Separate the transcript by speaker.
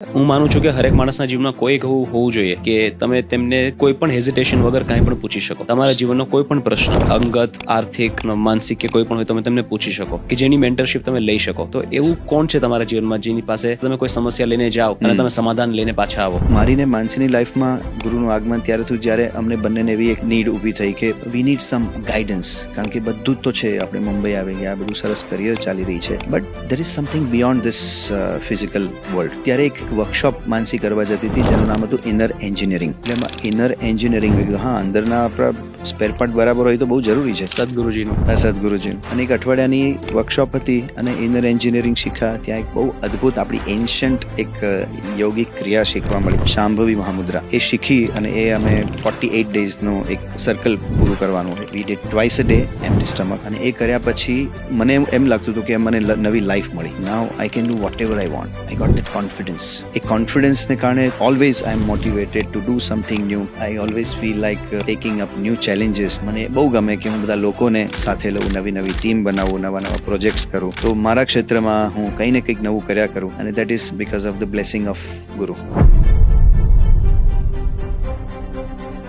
Speaker 1: હું માનું છું કે હરેક માણસના જીવનમાં કોઈક એવું હોવું જોઈએ કે તમે તેમને કોઈ પણ હેઝિટેશન વગર કાંઈ પણ પૂછી શકો. તમારા જીવનનો કોઈ પણ પ્રશ્ન, અંગત, આર્થિક, માનસિક કે કોઈ પણ હોય તમે તેમને પૂછી શકો, કે જેની મેન્ટરશિપ તમે લઈ શકો. તો એવું કોણ છે તમારા જીવનમાં જેની પાસે તમે કોઈ સમસ્યા લઈને જાઓ અને તમે સમાધાન લઈને પાછા આવો?
Speaker 2: મારી ને માનસીની લાઈફમાં ગુરુનું આગમન ત્યારે થયું જ્યારે અમને બંનેને એવી એક નીડ ઊભી થઈ કે વી નીડ સમ ગાઈડન્સ. કારણ કે બધું જ તો છે, આપણે મુંબઈ આવી ગયા, બધું સરસ કરિયર ચાલી રહી છે, but there is something beyond this physical world. ત્યારે એક વર્કશોપ માનસી કરવા જતી હતી જેનું નામ હતું ઇનર એન્જિનિયરિંગ. એટલે એમાં ઇનર એન્જિનિયરિંગ હા, અંદરના આપણા સ્પેર પાર્ટ બરાબર હોય તો બહુ જરૂરી છે. સદગુરુજીનું અને એક અઠવાડિયાની વર્કશોપ હતી અને ઇનર એન્જિનિયરિંગ શીખ્યા. ત્યાં એક બહુ અદ્ભુત આપણી એન્શન્ટ એક યોગિક ક્રિયા શીખવા મળી, શાંભવી મહામુદ્રા. એ શીખી અને એ અમે 48 ડેઝનું એક સર્કલ પૂરું કરવાનું હોય. We did twice a day empty stomach. અને એ કર્યા પછી મને એમ લાગતું હતું કે મને નવી લાઈફ મળી. Now I can do whatever I want. I got that confidence. એ કોન્ફિડન્સને કારણે always I am motivated to do something new. I always feel like taking up new challenges. મને બહુ ગમે કે હું બધા લોકોને સાથે લઉં, નવી ટીમ બનાવું, નવા પ્રોજેક્ટ્સ કરું. તો મારા ક્ષેત્રમાં હું કંઈ ને કંઈક નવું કર્યા કરું અને that is because of the blessing of ગુરુ.